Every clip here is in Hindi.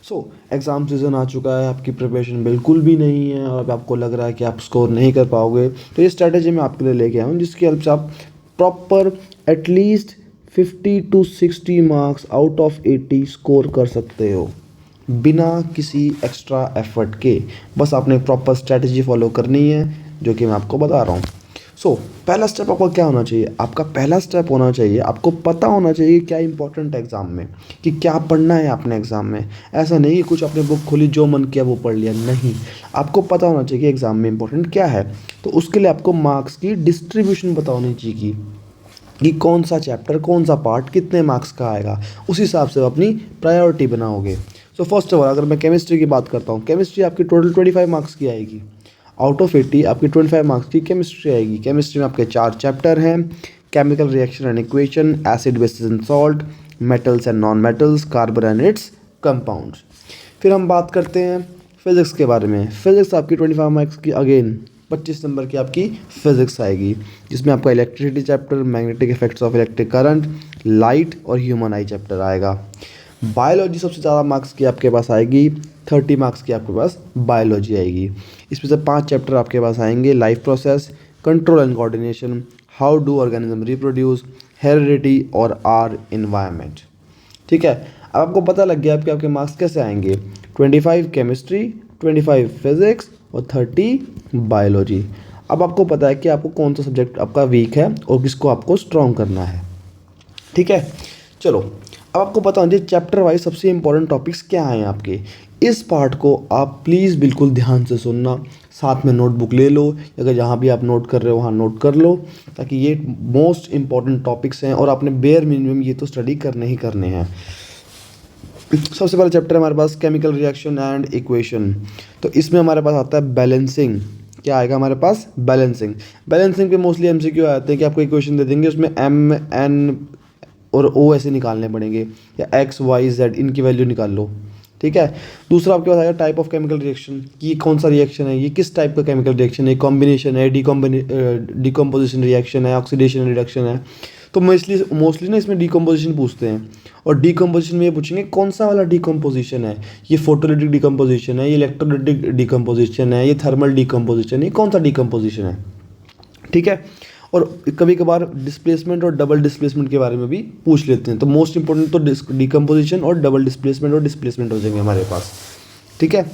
सो एग्ज़ाम सीज़न आ चुका है, आपकी प्रिपरेशन बिल्कुल भी नहीं है और अब आपको लग रहा है कि आप स्कोर नहीं कर पाओगे, तो ये स्ट्रैटेजी मैं आपके लिए लेके आया हूँ जिसकी हेल्प से आप proper at least 50 to 60 marks out of 80 score कर सकते हो बिना किसी एक्स्ट्रा एफर्ट के। बस आपने प्रॉपर स्ट्रैटेजी फॉलो करनी है जो कि मैं आपको बता रहा हूँ। सो पहला स्टेप आपका क्या होना चाहिए? आपका पहला स्टेप होना चाहिए, आपको पता होना चाहिए क्या इंपॉर्टेंट है एग्ज़ाम में, कि क्या पढ़ना है आपने एग्ज़ाम में। ऐसा नहीं कि कुछ अपने बुक खोली जो मन किया वो पढ़ लिया, नहीं। आपको पता होना चाहिए कि एग्ज़ाम में इंपॉर्टेंट क्या है। तो उसके लिए आपको मार्क्स की डिस्ट्रीब्यूशन पता होनी चाहिए कि कौन सा चैप्टर, कौन सा पार्ट कितने मार्क्स का आएगा, उस हिसाब से अपनी प्रायोरिटी बनाओगे। सो फर्स्ट ऑफ ऑल अगर मैं केमिस्ट्री की बात करता हूँ, केमिस्ट्री आपकी टोटल 25 मार्क्स की आएगी। आउट ऑफ 80 आपकी 25 मार्क्स की केमिस्ट्री आएगी। केमिस्ट्री में आपके 4 चैप्टर हैं: chemical reaction and equation, acid basis and salt, metals and non metals, carbon and its compounds. फिर हम बात करते हैं फिज़िक्स के बारे में। फिज़िक्स आपकी 25 मार्क्स की, अगेन 25 नंबर की आपकी फिज़िक्स आएगी, जिसमें आपका electricity chapter, magnetic effects of electric current, light और ह्यूमन आई चैप्टर आएगा। बायोलॉजी सबसे ज़्यादा मार्क्स की आपके पास आएगी, 30 मार्क्स की आपके पास बायोलॉजी आएगी। इसमें से 5 चैप्टर आपके पास आएंगे: life process, control and coordination, how do organism reproduce, heredity और आर इन्वायरमेंट। ठीक है, अब आपको पता लग गया कि आपके मार्क्स कैसे आएंगे: 25 केमिस्ट्री, 25 फिजिक्स और 30 बायोलॉजी। अब आपको पता है कि आपको कौन सा सब्जेक्ट आपका वीक है और किसको आपको स्ट्रॉन्ग करना है। ठीक है, चलो अब आपको पता होना चाहिए चैप्टर वाइज सबसे इंपॉर्टेंट टॉपिक्स क्या हैं आपके। इस पार्ट को आप प्लीज़ बिल्कुल ध्यान से सुनना, साथ में नोटबुक ले लो, अगर जहाँ भी आप नोट कर रहे हो वहाँ नोट कर लो, ताकि ये मोस्ट इंपॉर्टेंट टॉपिक्स हैं और आपने बेयर मिनिमम ये तो स्टडी करने ही करने हैं। सबसे पहला चैप्टर है हमारे पास केमिकल रिएक्शन एंड इक्वेशन। तो इसमें हमारे पास आता है बैलेंसिंग। क्या आएगा हमारे पास? बैलेंसिंग। बैलेंसिंग पे मोस्टली एमसीक्यू आते हैं कि आपको इक्वेशन दे देंगे, उसमें एम एन और ओ ऐसे निकालने पड़ेंगे, या एक्स वाई जेड इनकी वैल्यू निकाल लो। ठीक है, दूसरा आपके पास आएगा टाइप ऑफ केमिकल रिएक्शन, कि कौन सा रिएक्शन है, ये किस टाइप का केमिकल रिएक्शन है, कॉम्बिनेशन है, डिकम्पोजिशन रिएक्शन है, ऑक्सीडेशन रिडक्शन है। तो मोस्टली ना इसमें डिकम्पोजिशन पूछते हैं, और डिकम्पोजिशन में ये पूछेंगे कौन सा वाला डिकम्पोजिशन है, ये फोटोलिटिक डिकम्पोजिशन है, ये इलेक्ट्रोलिटिक डिकम्पोजिशन है, ये थर्मल डिकम्पोजिशन है, ये कौन सा डिकम्पोजिशन है। ठीक है, और कभी कभार डिस्प्लेसमेंट और डबल डिस्प्लेसमेंट के बारे में भी पूछ लेते हैं। तो मोस्ट इंपॉर्टेंट तो डिकम्पोजिशन और डबल डिस्प्लेसमेंट और डिस्प्लेसमेंट हो जाएंगे हमारे पास। ठीक है,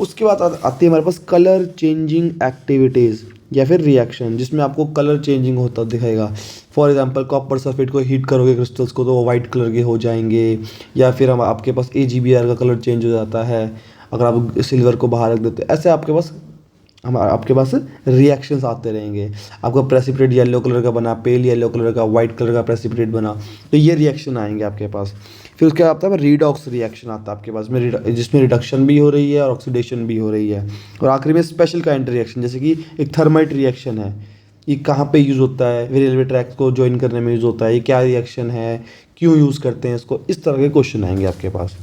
उसके बाद आती है हमारे पास कलर चेंजिंग एक्टिविटीज़ या फिर रिएक्शन, जिसमें आपको कलर चेंजिंग होता दिखेगा। फॉर एग्जांपल कॉपर सल्फेट को हीट करोगे क्रिस्टल्स को तो वो वाइट कलर के हो जाएंगे, या फिर हम आपके पास AgBr का कलर चेंज हो जाता है अगर आप सिल्वर को बाहर रख देते। ऐसे आपके पास रिएक्शंस आते रहेंगे। आपका प्रेसिपिटेट येलो कलर का बना, पेल येलो कलर का, वाइट कलर का प्रेसिपिटेट बना, तो ये रिएक्शन आएंगे आपके पास। फिर उसके बाद आता है रीडॉक्स रिएक्शन आता है आपके पास में, जिसमें रिडक्शन भी हो रही है और ऑक्सीडेशन भी हो रही है। और आखिरी में स्पेशल काइंड रिएक्शन, जैसे कि एक थर्माइट रिएक्शन है, ये कहाँ पे यूज़ होता है, रेलवे ट्रैक को ज्वाइन करने में यूज़ होता है, ये क्या रिएक्शन है, क्यों यूज़ करते हैं इसको, इस तरह के क्वेश्चन आएंगे आपके पास।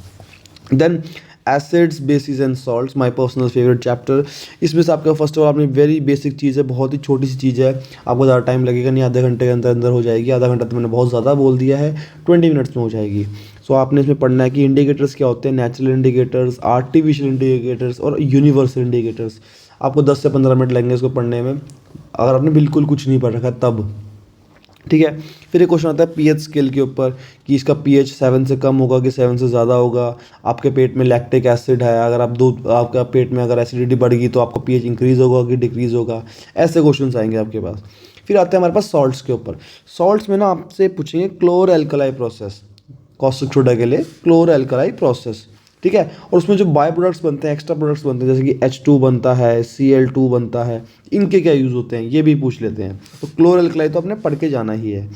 Then acids bases and salts, my personal favourite chapter. इसमें से आपका फर्स्ट ऑफ ऑल अपनी वेरी बेसिक चीज़ है, बहुत ही छोटी सी चीज़ है, आपको ज़्यादा टाइम लगेगा नहीं, आधे घंटे के अंदर अंदर हो जाएगी। आधा घंटा तो मैंने बहुत ज़्यादा बोल दिया है, 20 मिनट्स में हो जाएगी। सो आपने इसमें पढ़ना है कि इंडिकेटर्स क्या होते हैं: नेचुरल इंडिकेटर्स, आर्टिफिशियल इंडिकेटर्स और यूनिवर्सल इंडिकेटर्स। आपको 10 से 15 मिनट लगेंगे इसको पढ़ने में, अगर आपने बिल्कुल कुछ नहीं पढ़ रखा तब। ठीक है, फिर एक क्वेश्चन आता है पीएच स्केल के ऊपर, कि इसका पीएच 7 से कम होगा कि 7 से ज़्यादा होगा। आपके पेट में लैक्टिक एसिड है, अगर आप दूध, आपका पेट में अगर एसिडिटी बढ़ गई तो आपका पीएच इंक्रीज़ होगा कि डिक्रीज़ होगा। ऐसे क्वेश्चन आएंगे आपके पास। फिर आते हैं हमारे पास सॉल्ट्स के ऊपर। सॉल्ट्स में ना आपसे पूछेंगे क्लोर एल्कलाई प्रोसेस, कॉस्टिक सोडा के लिए क्लोर एल्कलाई प्रोसेस। ठीक है, और उसमें जो बाय प्रोडक्ट्स बनते हैं, एक्स्ट्रा प्रोडक्ट्स बनते हैं, जैसे कि H2 बनता है, Cl2 बनता है, इनके क्या यूज़ होते हैं ये भी पूछ लेते हैं। तो क्लोर एल्कलाई तो आपने पढ़ के जाना ही है।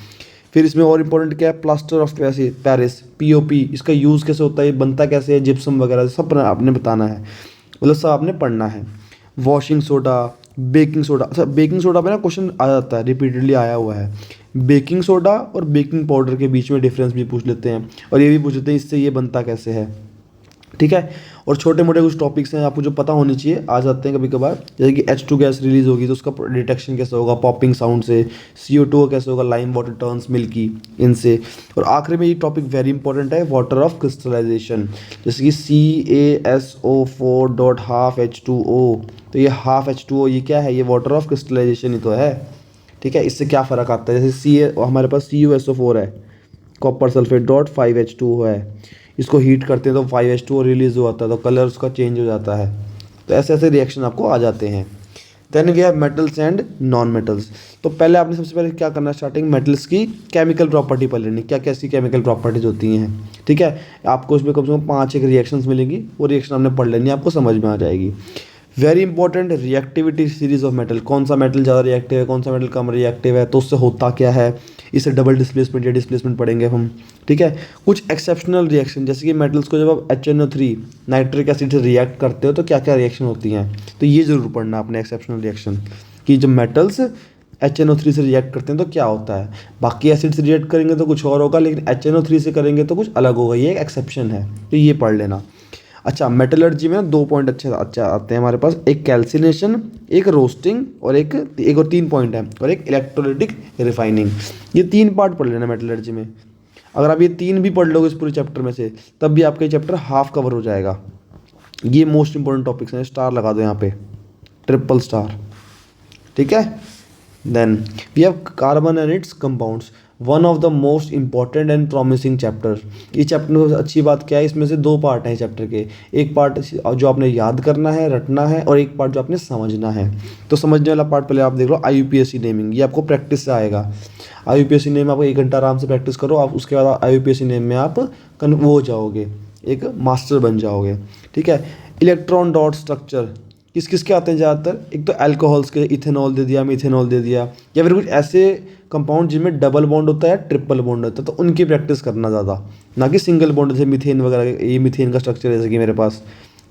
फिर इसमें और इम्पोर्टेंट क्या है, प्लास्टर ऑफ पेरिस, POP, इसका यूज़ कैसे होता है, बनता कैसे है, जिप्सम वगैरह सब आपने बताना है, मतलब सब आपने पढ़ना है। Washing soda, baking soda. अच्छा, बेकिंग सोडा पे ना क्वेश्चन आ जाता है, रिपीटेडली आया हुआ है। बेकिंग सोडा और बेकिंग पाउडर के बीच में डिफरेंस भी पूछ लेते हैं, और ये भी पूछ लेते हैं इससे ये बनता कैसे है। ठीक है। और छोटे मोटे कुछ टॉपिक्स हैं आपको जो पता होनी चाहिए, आ जाते हैं कभी कभार, जैसे कि H2 गैस रिलीज होगी तो उसका डिटेक्शन कैसे होगा, पॉपिंग साउंड से। CO2 कैसे होगा, लाइम वाटर टर्न्स मिल्की, इनसे। और आखिरी में ये टॉपिक वेरी इंपॉर्टेंट है, वाटर ऑफ क्रिस्टलाइजेशन, जैसे कि CaSO4.12H2O। तो ये हाफ H2O ये क्या है, ये वाटर ऑफ क्रिस्टलाइजेशन ही तो है। ठीक है, इससे क्या फ़र्क आता है, जैसे हमारे पास CuSO4 है, कॉपर सल्फेट डॉट 5H2O है, इसको हीट करते हैं तो 5H2O रिलीज हो जाता है, तो कलर उसका चेंज हो जाता है। तो ऐसे ऐसे रिएक्शन आपको आ जाते हैं। Then we have metals and non metals. तो पहले आपने सबसे पहले क्या करना है, स्टार्टिंग मेटल्स की केमिकल प्रॉपर्टी पर लेनी, क्या कैसी केमिकल प्रॉपर्टीज होती हैं। ठीक है, आपको उसमें कम से कम 5-6 रिएक्शंस मिलेंगी, वो रिएक्शन आपने पढ़ लेनी, आपको समझ में आ जाएगी। Very important, reactivity series of metal, कौन सा मेटल ज़्यादा रिएक्टिव है, कौन सा मेटल कम रिएक्टिव है, तो उससे होता क्या है, इसे डबल डिस्प्लेसमेंट या डिस्प्लेसमेंट पढ़ेंगे हम। ठीक है, कुछ एक्सेप्शनल रिएक्शन, जैसे कि मेटल्स को जब आप HNO3 नाइट्रिक एसिड से रिएक्ट करते हो तो क्या क्या रिएक्शन होती हैं, तो ये ज़रूर पढ़ना आपने एक्सेप्शनल रिएक्शन, कि जब मेटल्स HNO3 से रिएक्ट करते हैं तो क्या होता है। बाकी एसिड से रिएक्ट करेंगे तो कुछ और होगा, लेकिन HNO3 से करेंगे तो कुछ अलग होगा, ये एक एक्सेप्शन है, तो ये पढ़ लेना। अच्छा, मेटलर्जी में ना 2 पॉइंट अच्छे अच्छे आते हैं हमारे पास, एक कैल्सिनेशन, एक रोस्टिंग, और एक और 3 पॉइंट है, और एक इलेक्ट्रोलिटिक रिफाइनिंग। ये 3 पार्ट पढ़ लेना मेटलर्जी में। अगर आप ये 3 भी पढ़ लोगे इस पूरे चैप्टर में से, तब भी आपका ये चैप्टर हाफ कवर हो जाएगा। ये मोस्ट इंपॉर्टेंट टॉपिक्स हैं, स्टार लगा दो यहाँ पे, ट्रिपल स्टार। ठीक है, then we have carbon and its compounds, one of the most important and promising chapter. ये चैप्टर में अच्छी बात क्या है, इसमें से 2 पार्ट हैं चैप्टर के, एक पार्ट जो आपने याद करना है, रटना है, और एक पार्ट जो आपने समझना है। तो समझने वाला पार्ट पहले आप देख लो, IUPAC नेमिंग, ये आपको प्रैक्टिस से आएगा। IUPAC नेम आपको 1 घंटा आराम से प्रैक्टिस करो, आप उसके बाद IUPAC नेम में आप वो हो जाओगे, एक मास्टर बन जाओगे। ठीक है, इलेक्ट्रॉन डॉट स्ट्रक्चर किस किस के आते हैं ज़्यादातर, एक तो अल्कोहल्स के, इथेनॉल दे दिया, मिथेनॉल दे दिया, या फिर कुछ ऐसे कंपाउंड जिनमें डबल बॉन्ड होता है, ट्रिपल बॉन्ड होता है, तो उनकी प्रैक्टिस करना ज़्यादा, ना कि सिंगल बॉन्ड, जैसे मीथेन वगैरह, ये मीथेन का स्ट्रक्चर जैसे कि मेरे पास,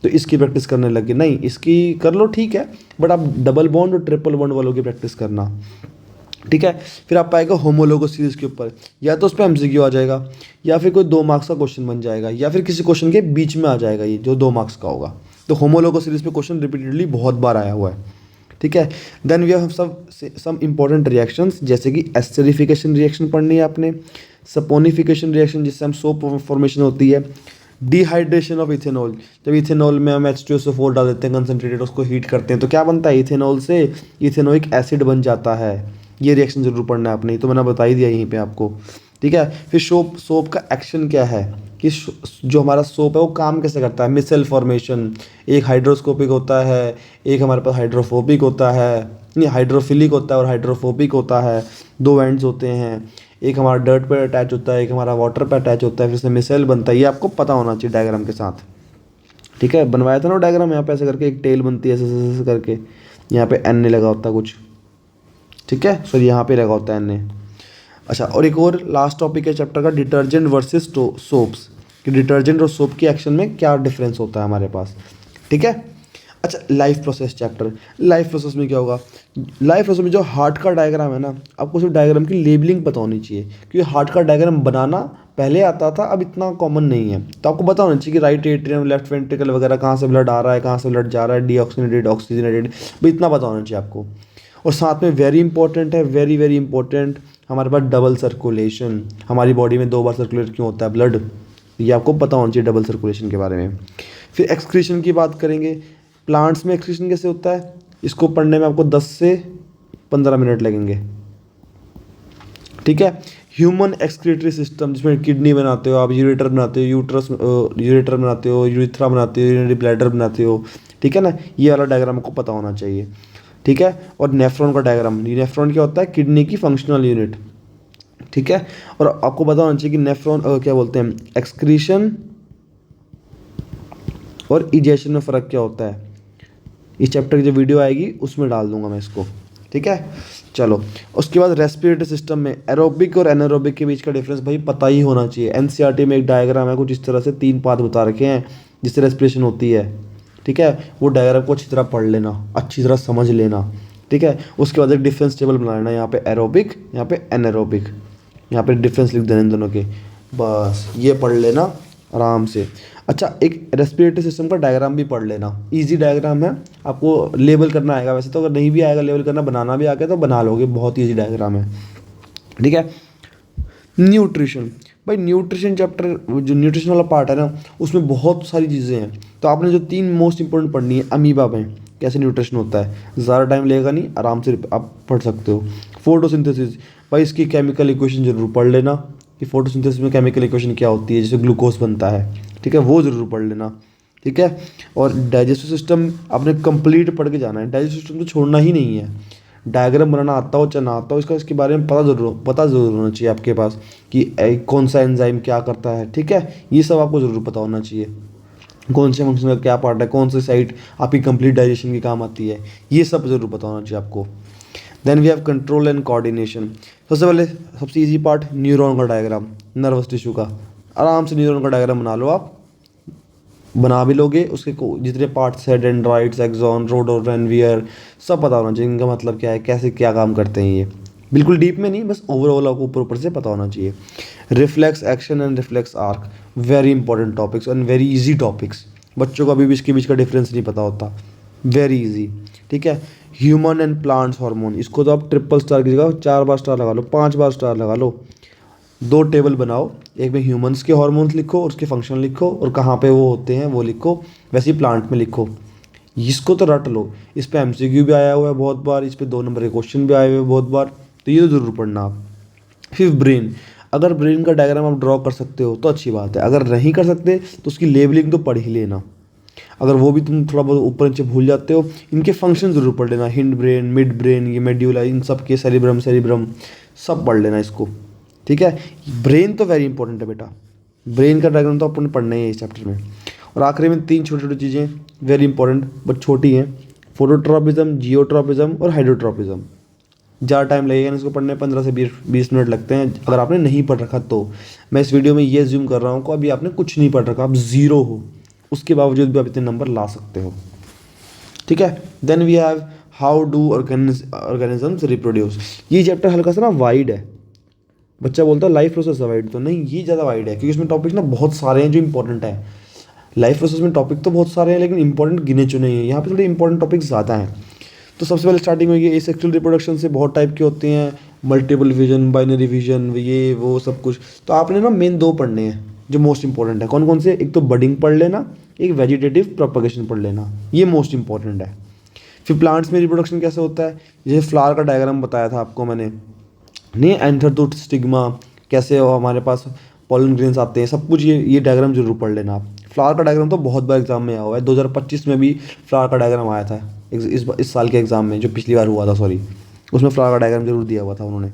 तो इसकी प्रैक्टिस करने लगे, नहीं इसकी कर लो ठीक है, बट आप डबल बॉन्ड और ट्रिपल बॉन्ड वालों की प्रैक्टिस करना। ठीक है, फिर आप पाएगा होमोलोगस सीरीज़ के ऊपर, या तो उस पर MCQ आ जाएगा, या फिर कोई 2 मार्क्स का क्वेश्चन बन जाएगा, या फिर किसी क्वेश्चन के बीच में आ जाएगा, ये जो 2 मार्क्स का होगा। तो होमोलोगस सीरीज़ पे क्वेश्चन रिपीटेडली बहुत बार आया हुआ है। ठीक है, then we have some important reactions, जैसे कि एस्टरिफिकेशन रिएक्शन पढ़नी है आपने, सपोनिफिकेशन रिएक्शन जिससे हम सोप फॉर्मेशन होती है, डिहाइड्रेशन ऑफ इथेनॉल, जब इथेनॉल में हम H2SO4 डाल देते हैं कंसनट्रेटेड, उसको हीट करते हैं तो क्या बनता है, इथेनॉल से इथेनोइक एसिड बन जाता है। ये रिएक्शन जरूर पढ़ना है आपने, तो मैंने बता ही दिया यहीं पे आपको। ठीक है, फिर सोप का एक्शन क्या है, कि जो हमारा सोप है वो काम कैसे करता है, मिसेल फॉर्मेशन, एक हाइड्रोस्कोपिक होता है, एक हमारे पास हाइड्रोफोबिक होता है, नहीं हाइड्रोफिलिक होता है और हाइड्रोफोबिक होता है, 2 एंड्स होते हैं, एक हमारा डर्ट पर अटैच होता है, एक हमारा वाटर पर अटैच होता है, फिर से मिसेल बनता है। ये आपको पता होना चाहिए डायग्राम के साथ। ठीक है, बनवाया था ना डायग्राम, यहाँ पे ऐसे करके एक टेल बनती है, ऐसे करके, यहाँ पे Na लगा होता है कुछ। ठीक है, सॉरी यहाँ पे लगा होता है Na। अच्छा, और एक और लास्ट टॉपिक है चैप्टर का, डिटर्जेंट वर्सेस सोप्स, कि डिटर्जेंट और सोप के एक्शन में क्या डिफरेंस होता है हमारे पास। ठीक है, अच्छा, life process chapter, life process में क्या होगा, लाइफ प्रोसेस में जो हार्ट का डायग्राम है ना, आपको सिर्फ डायग्राम की लेबलिंग पता होनी चाहिए, क्योंकि हार्ट का डायग्राम बनाना पहले आता था, अब इतना कॉमन नहीं है, तो आपको पता होना चाहिए कि राइट एट्रियम, लेफ्ट वेंट्रिकल वगैरह, कहाँ से ब्लड आ रहा है, कहाँ से ब्लड जा रहा है, डीऑक्सीनेटेड, ऑक्सीजनेटेड, भाई इतना पता होना चाहिए आपको। और साथ में वेरी इंपॉर्टेंट है, वेरी वेरी इंपॉर्टेंट, हमारे पास डबल सर्कुलेशन, हमारी बॉडी में 2 बार सर्कुलेट क्यों होता है ब्लड, ये आपको पता होना चाहिए डबल सर्कुलेशन के बारे में। फिर एक्सक्रीशन की बात करेंगे, प्लांट्स में एक्सक्रीशन कैसे होता है, इसको पढ़ने में आपको 10 से 15 मिनट लगेंगे। ठीक है, ह्यूमन एक्सक्रीटरी सिस्टम, जिसमें किडनी बनाते हो आप, यूरेटर बनाते हो, यूरेटर बनाते हो, यूरिथ्रा बनाते हो, यूरिनरी ब्लैडर बनाते हो। ठीक है ना, ये वाला डायग्राम आपको पता होना चाहिए। ठीक है, और नेफ्रॉन का डायग्राम, नेफ्रॉन क्या होता है, किडनी की फंक्शनल यूनिट। ठीक है, और आपको पता होना चाहिए कि नेफ्रॉन क्या बोलते हैं, एक्सक्रीशन और इजेशन में फ़र्क क्या होता है। इस चैप्टर की जो वीडियो आएगी उसमें डाल दूंगा मैं इसको। ठीक है, चलो, उसके बाद रेस्पिरेटरी सिस्टम में एरोबिक और एनारोबिक के बीच का डिफरेंस भाई पता ही होना चाहिए। NCERT में एक डायग्राम है कुछ इस तरह से, 3 पाथ बता रखे हैं जिससे रेस्पिरेशन होती है। ठीक है, वो डायग्राम को अच्छी तरह पढ़ लेना, अच्छी तरह समझ लेना। ठीक है, उसके बाद एक डिफरेंस टेबल बना लेना, यहाँ पे एरोबिक, यहाँ पे एनारोबिक, यहाँ पे डिफरेंस लिख देना इन दोनों के, बस ये पढ़ लेना आराम से। अच्छा, एक रेस्पिरेटरी सिस्टम का डायग्राम भी पढ़ लेना, इजी डायग्राम है, आपको लेबल करना आएगा। वैसे तो अगर नहीं भी आएगा लेबल करना, बनाना भी आ गया तो बना लोगे, बहुत ईजी डायग्राम है। ठीक है। न्यूट्रिशन, भाई न्यूट्रिशन चैप्टर, जो न्यूट्रिशन वाला पार्ट है ना, उसमें बहुत सारी चीज़ें हैं। तो आपने जो 3 मोस्ट इंपॉर्टेंट पढ़नी है, अमीबा में कैसे न्यूट्रिशन होता है, ज़्यादा टाइम लगेगा नहीं, आराम से आप पढ़ सकते हो। फोटोसिंथेसिस, भाई इसकी केमिकल इक्वेशन जरूर पढ़ लेना कि फोटोसिंथेसिस में केमिकल इक्वेशन क्या होती है, जैसे ग्लूकोज बनता है। ठीक है, वो ज़रूर पढ़ लेना। ठीक है। और डाइजेस्टिव सिस्टम आपने कंप्लीट पढ़ के जाना है, डाइजेस्टिव सिस्टम तो छोड़ना ही नहीं है। डायग्राम बनाना आता हो चाहे ना आता हो, इसके बारे में पता ज़रूर होना चाहिए आपके पास कि कौन सा एंजाइम क्या करता है। ठीक है, ये सब आपको ज़रूर पता होना चाहिए, कौन से फंक्शन का क्या पार्ट है, कौन सी साइट आपकी कंप्लीट डाइजेशन की काम आती है, ये सब ज़रूर पता होना चाहिए आपको। Then we have control and coordination. सबसे पहले सबसे इजी पार्ट, न्यूरॉन का डायग्राम, नर्वस टिश्यू का। आराम से न्यूरॉन का डायग्राम बना लो, आप बना भी लोगे, उसके जितने पार्ट्स है, डेंड्राइट्स, एक्सॉन, रोडोडेंड्रियर, सब पता होना चाहिए, इनका मतलब क्या है, कैसे क्या काम करते हैं ये। बिल्कुल डीप में नहीं, बस ओवरऑल आपको ऊपर ऊपर से पता होना चाहिए। Reflex action and reflex arc, very important topics and very easy topics. बच्चों को अभी भी इसके बीच का डिफरेंस नहीं पता होता, वेरी इजी। ठीक है। ह्यूमन एंड प्लांट्स हार्मोन, इसको तो आप ट्रिपल स्टार की जगह 4 बार स्टार लगा लो, 5 बार स्टार लगा लो। 2 टेबल बनाओ, एक में ह्यूमंस के हार्मोन्स लिखो, उसके फंक्शन लिखो और कहाँ पे वो होते हैं वो लिखो, वैसे ही प्लांट में लिखो। इसको तो रट लो, इस पे एमसीक्यू भी आया हुआ है बहुत बार, इस पे 2 नंबर के क्वेश्चन भी आए हुए हैं बहुत बार, तो ये तो ज़रूर पढ़ना आप। फिर ब्रेन, अगर ब्रेन का डायग्राम आप ड्रॉ कर सकते हो तो अच्छी बात है, अगर नहीं कर सकते तो उसकी लेबलिंग तो पढ़ ही लेना। अगर वो भी तुम थोड़ा बहुत ऊपर नीचे भूल जाते हो, इनके फंक्शन ज़रूर पढ़ लेना, हिंड ब्रेन, मिड ब्रेन, ये मेड्यूला, इन सब के सेरिब्रम सब पढ़ लेना इसको। ठीक है। ब्रेन तो वेरी इंपॉर्टेंट है बेटा, ब्रेन का डायग्राम तो अपन पढ़ना ही है इस चैप्टर में। और आखिरी में 3 छोटी छोटी चीज़ें वेरी इंपॉर्टेंट बट छोटी हैं, फोटोट्रॉपिज्म, जियोट्रॉपिज्म और हाइड्रोट्रॉपिज्म। ज़्यादा टाइम लगेगा इसको पढ़ने, 15 से 20 मिनट लगते हैं अगर आपने नहीं पढ़ रखा तो। मैं इस वीडियो में ये ज्यूम कर रहा हूँ कि अभी आपने कुछ नहीं पढ़ रखा, आप ज़ीरो हो, उसके बावजूद भी आप इतने नंबर ला सकते हो। ठीक है। Then we have how do organisms reproduce. ये चैप्टर हल्का सा ना वाइड है, बच्चा बोलता है लाइफ प्रोसेस है वाइड, तो नहीं, ये ज़्यादा वाइड है क्योंकि इसमें टॉपिक ना बहुत सारे हैं जो इंपॉर्टेंट है। लाइफ प्रोसेस में टॉपिक तो बहुत सारे हैं लेकिन इंपॉर्टेंट गिने चुने हैं, यहाँ पे थोड़े इंपॉर्टेंट टॉपिक ज़्यादा हैं। तो सबसे पहले स्टार्टिंग में ये एसेक्सुअल रिप्रोडक्शन से बहुत टाइप के होते हैं, मल्टीपल विजन, बाइनरी विजन, ये वो सब कुछ। तो आपने ना मेन 2 पढ़ने हैं जो मोस्ट इंपॉर्टेंट है। कौन कौन से, एक तो बडिंग पढ़ लेना, एक वेजिटेटिव प्रोपगेशन पढ़ लेना, ये मोस्ट इंपॉर्टेंट है। फिर प्लांट्स में रिप्रोडक्शन कैसे होता है, जैसे फ्लावर का डायग्राम बताया था आपको मैंने, नहीं, एंथर स्टिग्मा, कैसे हमारे पास पॉलन ग्रेन्स आते हैं, सब कुछ ये डायग्राम जरूर पढ़ लेना आप। फ्लावर का डायग्राम तो बहुत बार एग्जाम में आया हुआ है, 2025 में भी फ्लावर का डायग्राम आया था, इस साल के एग्जाम में जो पिछली बार हुआ था, सॉरी, उसमें फ्लावर का डायग्राम जरूर दिया हुआ था उन्होंने।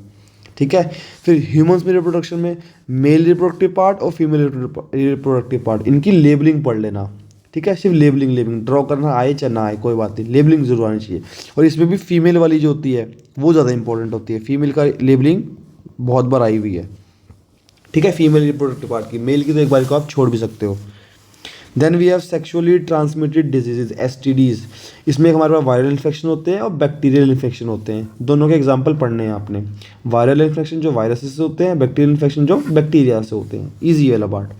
ठीक है। फिर ह्यूमंस में रिप्रोडक्शन में मेल रिप्रोडक्टिव पार्ट और फीमेल रिप्रोडक्टिव पार्ट, इनकी लेबलिंग पढ़ लेना। ठीक है, सिर्फ लेबलिंग ड्रॉ करना आए चाहे ना आए कोई बात नहीं, लेबलिंग जरूर आनी चाहिए। और इसमें भी फीमेल वाली जो होती है वो ज़्यादा इंपॉर्टेंट होती है, फीमेल का लेबलिंग बहुत बार आई हुई है। ठीक है, फीमेल रिप्रोडक्टिव पार्ट की, मेल की तो एक बार को आप छोड़ भी सकते हो। Then we have sexually transmitted diseases, STDs. इसमें हमारे पास वायरल इन्फेक्शन होते हैं और बैक्टीरियल इन्फेक्शन होते हैं, दोनों के एग्जाम्पल पढ़ने हैं आपने। वायरल इन्फेक्शन जो वायरस से होते हैं, बैक्टीरियल इन्फेक्शन जो बैक्टीरिया से होते हैं, ईजी वाला पार्ट।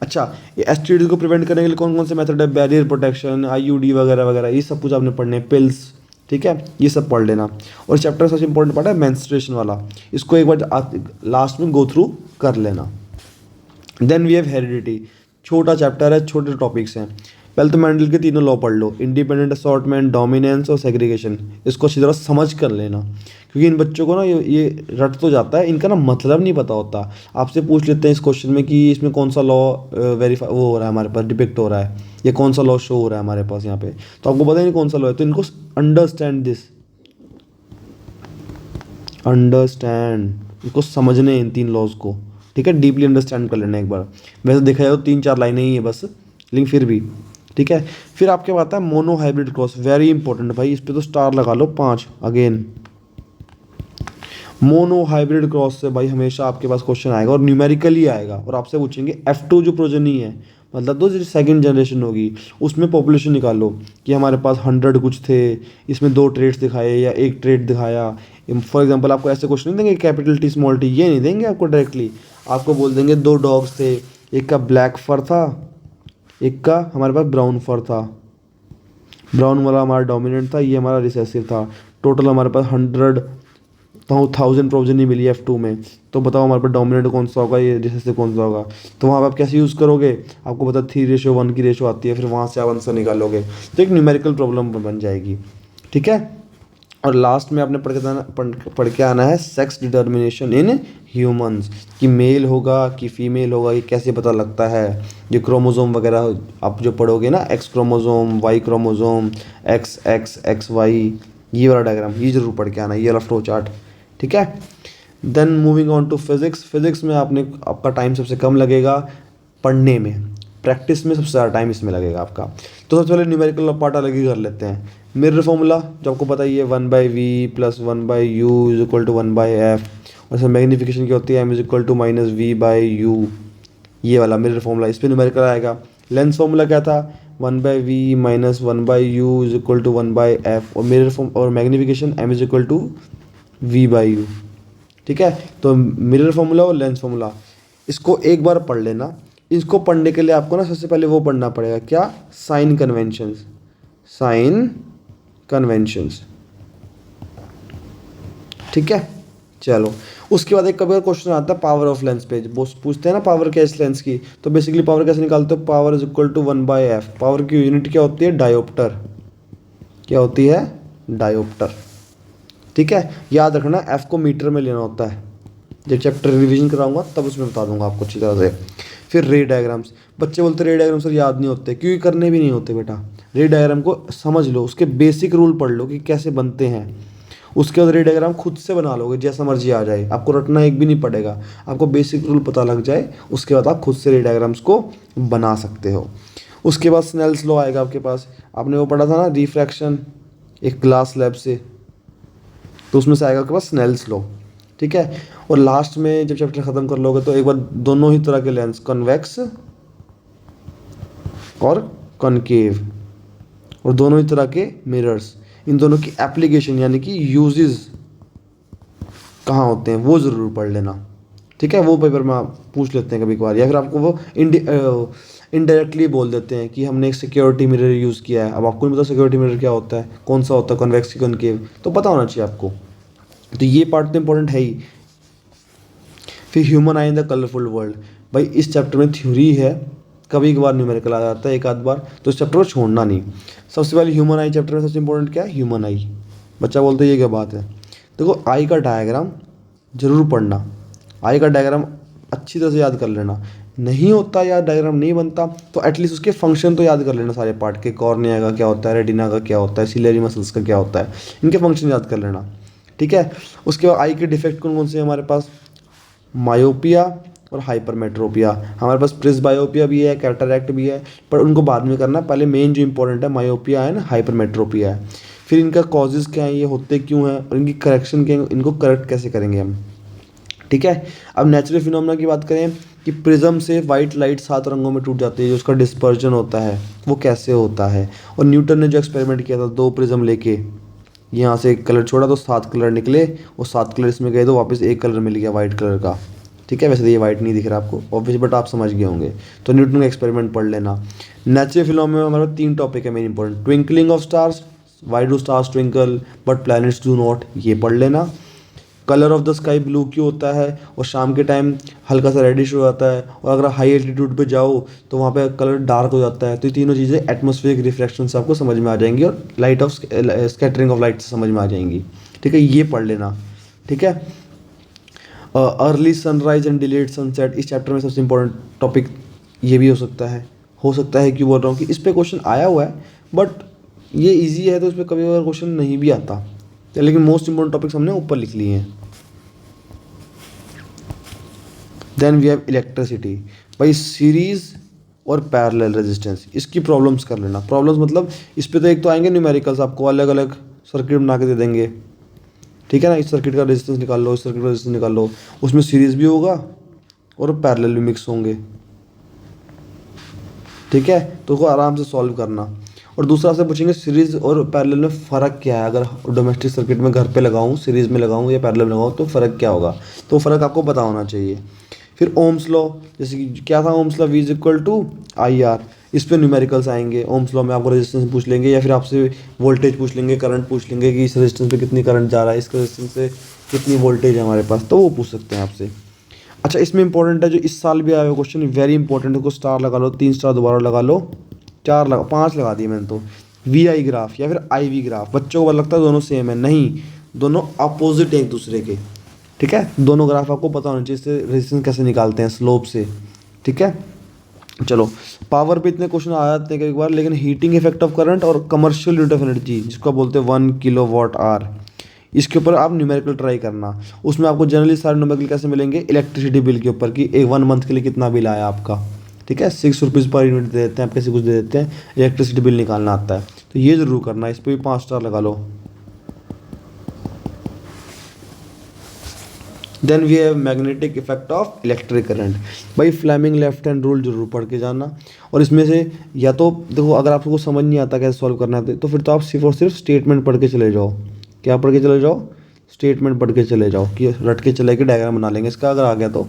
अच्छा, ये एसटीडी को प्रिवेंट करने के लिए कौन कौन से मेथड है, बैरियर प्रोटेक्शन, आईयूडी वगैरह वगैरह, ये सब कुछ आपने पढ़ने, पिल्स। ठीक है, ये सब पढ़ लेना। और चैप्टर सबसे इंपॉर्टेंट पार्ट है मेंस्ट्रुएशन वाला, इसको एक बार लास्ट में गो थ्रू कर लेना। देन वी हैव हेरिडिटी, छोटा चैप्टर है, छोटे टॉपिक्स हैं। पहले तो मेंडल के तीनों लॉ पढ़ लो, इंडिपेंडेंट असॉर्टमेंट, डोमिनेंस और सेग्रीगेशन, इसको अच्छी तरह समझ कर लेना क्योंकि इन बच्चों को ना ये रट तो जाता है, इनका ना मतलब नहीं पता होता। आपसे पूछ लेते हैं इस क्वेश्चन में कि इसमें कौन सा लॉ वेरीफाई वो हो रहा है हमारे पास, डिपिक्ट हो रहा है, या कौन सा लॉ शो हो रहा है हमारे पास यहाँ पे, तो आपको पता ही नहीं कौन सा लॉ है। तो इनको अंडरस्टैंड दिस, अंडरस्टैंड, इसको समझने इन 3 लॉज को। ठीक है, डीपली अंडरस्टैंड कर लेना एक बार। वैसे देखा जाए तो 3-4 लाइनें ही है बस, लेकिन फिर भी। ठीक है। फिर आपके पास आता है mono hybrid cross, very important भाई, इस पे तो स्टार लगा लो 5 अगेन। मोनो हाइब्रिड क्रॉस से भाई हमेशा आपके पास क्वेश्चन आएगा और न्यूमेरिकली आएगा, और आपसे पूछेंगे F2 जो प्रोजनी है, मतलब तो जो सेकंड जनरेशन होगी, उसमें पॉपुलेशन निकालो कि हमारे पास 100 कुछ थे, इसमें 2 ट्रेड्स दिखाए या 1 ट्रेड दिखाया। फॉर एग्जांपल आपको ऐसे क्वेश्चन नहीं देंगे कैपिटल टी स्मॉल टी, ये नहीं देंगे आपको डायरेक्टली, आपको बोल देंगे 2 डॉग्स थे, एक का ब्लैक फर था, एक का हमारे पास ब्राउन फर था, ब्राउन वाला हमारा डोमिनेंट था, ये हमारा रिसेसिव था। टोटल हमारे पास 100,000 प्रोजनी मिली F2 में। तो बताओ हमारे पास डोमिनेंट कौन सा होगा, ये रिसेसिव कौन सा होगा। तो वहाँ पर आप कैसे यूज़ करोगे, आपको पता 3:1 की रेशो आती है, फिर वहाँ से आप आंसर निकालोगे। तो एक न्यूमेरिकल प्रॉब्लम बन जाएगी, ठीक है। और लास्ट में आपने पढ़ के आना है सेक्स डिटर्मिनेशन इन ह्यूमंस, कि मेल होगा कि फीमेल होगा, ये कैसे पता लगता है। ये क्रोमोसोम वगैरह आप जो पढ़ोगे ना, X chromosome, Y chromosome, X X X Y, ये वाला डायग्राम ये जरूर पढ़ के आना, ये वाला फ्लो चार्ट, ठीक है। Then moving on to physics. Physics में आपका टाइम सबसे कम लगेगा पढ़ने में, प्रैक्टिस में सबसे ज़्यादा टाइम इसमें लगेगा आपका। तो सबसे पहले न्यूमेरिकल पार्ट अलग ही कर लेते हैं। मिरर फॉर्मूला जो आपको पता ही है, 1/v + 1/u = 1/f। और इसमें मैग्नीफिकेशन क्या होती है, m = -v/u, ये वाला मिरर फॉर्मूला, इस पर न्यूमेरिकल आएगा। लेंस फॉर्मूला क्या था, 1/v - 1/u = 1/f। और मिरर फॉर्म और मैग्नीफिकेशन m = v/u, ठीक है। तो मिरर फॉर्मूला और लेंस फॉर्मूला इसको एक बार पढ़ लेना। इसको पढ़ने के लिए आपको ना सबसे पहले वो पढ़ना पड़ेगा, क्या, साइन कन्वेंशंस, साइन कन्वेंशंस, ठीक है। चलो उसके बाद एक कभी क्वेश्चन आता है पावर ऑफ लेंस पे, वो पूछते हैं ना पावर क्या इस लेंस की। तो बेसिकली पावर कैसे निकालते हो, पावर = 1/f। पावर की यूनिट क्या होती है, डायोप्टर, क्या होती है, डायोप्टर, ठीक है। याद रखना f को मीटर में लेना होता है, जब चैप्टर रिवीजन कराऊंगा तब उसमें बता दूंगा आपको अच्छी तरह से। फिर रे डायग्राम्स, बच्चे बोलते रे डायग्राम सर याद नहीं होते, क्योंकि करने भी नहीं होते बेटा। रे डायग्राम को समझ लो, उसके बेसिक रूल पढ़ लो कि कैसे बनते हैं, उसके बाद रे डायग्राम खुद से बना लोगे, जैसा मर्जी आ जाए, आपको रटना एक भी नहीं पड़ेगा। आपको बेसिक रूल पता लग जाए, उसके बाद आप खुद से रे डायग्राम्स को बना सकते हो। उसके बाद स्नेल्स लॉ आएगा आपके पास, आपने वो पढ़ा था ना रिफ्रैक्शन, एक क्लास लैब से, तो उसमें से आएगा आपके पास स्नेल्स लॉ, ठीक है। और लास्ट में जब चैप्टर खत्म कर लोगे तो एक बार दोनों ही तरह के लेंस, कन्वेक्स और कॉनकेव, और दोनों ही तरह के मिरर्स, इन दोनों की एप्लीकेशन यानी कि यूजेस कहाँ होते हैं वो ज़रूर पढ़ लेना, ठीक है। वो पेपर में आप पूछ लेते हैं कभी कभार, या फिर आपको वो इनडायरेक्टली बोल देते हैं कि हमने एक सिक्योरिटी मिरर यूज़ किया है। अब आपको नहीं पता सिक्योरिटी मिरर क्या होता है, कौन सा होता है, कन्वेक्स की कॉनकेव, तो पता होना चाहिए आपको। तो ये पार्ट तो इंपॉर्टेंट है ही। फिर human I in the colourful world, भाई इस चैप्टर में थ्योरी है, कभी कभार न्यूमेरिकल आ जाता है एक आध बार, तो इस चैप्टर को छोड़ना नहीं। सबसे पहले ह्यूमन आई चैप्टर में सबसे इंपॉर्टेंट क्या है, ह्यूमन आई। बच्चा बोलते ये क्या बात है, देखो आई का डायग्राम जरूर पढ़ना, आई का डायग्राम अच्छी तरह से याद कर लेना। नहीं होता या डायग्राम नहीं बनता तो एटलीस्ट उसके फंक्शन तो याद कर लेना सारे पार्ट के, कॉर्निया का क्या होता है, रेटिना का क्या होता है, सिलेरी मसल्स का क्या होता है, इनके फंक्शन याद कर लेना, ठीक है। उसके बाद आई के डिफेक्ट कौन कौन से हैं हमारे पास, मायोपिया और हाइपरमेट्रोपिया। हमारे पास प्रिस्बायोपिया भी है, कैटरैक्ट भी है, पर उनको बाद में करना, पहले मेन जो इंपॉर्टेंट है मायोपिया है ना, हाइपरमेट्रोपिया है। फिर इनका कॉजेज़ क्या है, ये होते क्यों हैं, और इनकी करेक्शन क्या है, इनको करेक्ट कैसे करेंगे हम, ठीक है। अब नेचुरल फिनोमेना की बात करें कि प्रिज्म से वाइट लाइट 7 रंगों में टूट जाती है, जो उसका डिस्पर्जन होता है वो कैसे होता है। और न्यूटन ने जो एक्सपेरिमेंट किया था, 2 प्रिज्म लेके यहाँ से एक कलर छोड़ा तो 7 कलर निकले, और 7 कलर इसमें गए तो वापस एक कलर मिल गया वाइट कलर का, ठीक है। वैसे तो ये वाइट नहीं दिख रहा आपको ऑब्वियस, बट आप समझ गए होंगे। तो न्यूटन का एक्सपेरिमेंट पढ़ लेना। नेचुरल फिनोमेना में हमारे 3 टॉपिक है main important, twinkling of stars, why do stars twinkle but planets do not, ये पढ़ लेना। Colour of the sky blue क्यों होता है, और शाम के टाइम हल्का सा रेडिश हो जाता है, और अगर हाई एल्टीट्यूड पे जाओ तो वहाँ पे कलर डार्क हो जाता है। तो ये तीनों चीज़ें एटमॉस्फेरिक रिफ्लेक्शन से आपको समझ में आ जाएंगी, और light of scattering of light से समझ में आ जाएंगी, ठीक है। ये पढ़ लेना, ठीक है। Early sunrise and delayed sunset, इस चैप्टर में सबसे इंपॉर्टेंट टॉपिक ये भी हो सकता है क्यों बोल रहा हूँ कि इस पर क्वेश्चन आया हुआ है, बट ये ईजी है तो इस पर कभी कभार क्वेश्चन नहीं भी आता, लेकिन मोस्ट इंपॉर्टेंट टॉपिक्स हमने ऊपर लिख लिए हैं। देन वी हैव इलेक्ट्रिसिटी, भाई सीरीज और पैरेलल रेजिस्टेंस, इसकी प्रॉब्लम्स कर लेना। प्रॉब्लम्स मतलब इस पे तो एक तो आएंगे न्यूमेरिकल्स, आपको अलग अलग सर्किट बना के दे देंगे, ठीक है ना। इस सर्किट का रेजिस्टेंस निकाल लो, इस सर्किट का रेजिस्टेंस निकाल लो, उसमें सीरीज भी होगा और पैरेलल भी मिक्स होंगे, ठीक है। तो उसको आराम से सॉल्व करना। और दूसरा आपसे पूछेंगे सीरीज़ और पैरेलल में फ़र्क क्या है, अगर डोमेस्टिक सर्किट में घर पे लगाऊं, सीरीज़ में लगाऊं या पैरेलल में लगाऊं तो फ़र्क क्या होगा, तो फ़र्क आपको पता होना चाहिए। फिर ओम्स लॉ, जैसे कि क्या था ओम्स लॉ, V = IR, इस पे न्यूमेरिकल्स आएंगे, ओम्स लॉ में आपको रेजिस्टेंस पूछ लेंगे, या फिर आपसे वोल्टेज पूछ लेंगे, करंट पूछ लेंगे कि इस रेजिस्टेंस पे कितनी करंट जा रहा है, इस रेजिस्टेंस से कितनी वोल्टेज है हमारे पास, तो वो पूछ सकते हैं आपसे। अच्छा, इसमें इंपॉर्टेंट है जो इस साल भी आया हुआ क्वेश्चन, वेरी इंपॉर्टेंट, उसको स्टार लगा लो, 3 स्टार दोबारा लगा लो, 4 लगा, 5 लगा दिए मैंने तो। वी आई ग्राफ या फिर आई वी ग्राफ, बच्चों को लगता है दोनों सेम है, नहीं, दोनों अपोजिट हैं एक दूसरे के। ठीक है, दोनों ग्राफ आपको पता होना चाहिए, इससे रेजिस्टेंस कैसे निकालते हैं, स्लोप से। ठीक है, चलो, पावर पे इतने क्वेश्चन आ जाते हैं कई बार, लेकिन हीटिंग इफेक्ट ऑफ करंट और कमर्शियल यूनिट ऑफ एनर्जी, जिसको आप बोलते हैं 1 kWh, इसके ऊपर आप न्यूमेरिकल ट्राई करना। उसमें आपको जनरली सारे न्यूमेरिकल कैसे मिलेंगे, इलेक्ट्रिसिटी बिल के ऊपर कि एक 1 मंथ के लिए कितना बिल आया आपका। ठीक है, 6 रुपीज़ पर यूनिट दे देते हैं, आप कैसे कुछ दे देते हैं, इलेक्ट्रिसिटी बिल निकालना आता है, तो ये ज़रूर करना, इस पर भी 5 स्टार लगा लो। Then we have magnetic effect of electric current. भाई फ्लेमिंग लेफ्ट हैंड रूल जरूर पढ़ के जाना, और इसमें से या तो देखो, अगर आपको समझ नहीं आता कैसे सॉल्व करना है तो फिर तो आप सिर्फ और सिर्फ स्टेटमेंट पढ़ के चले जाओ। क्या पढ़ के चले जाओ, स्टेटमेंट पढ़ के चले जाओ, कि रट के चले के डायग्राम बना लेंगे इसका अगर आ गया तो।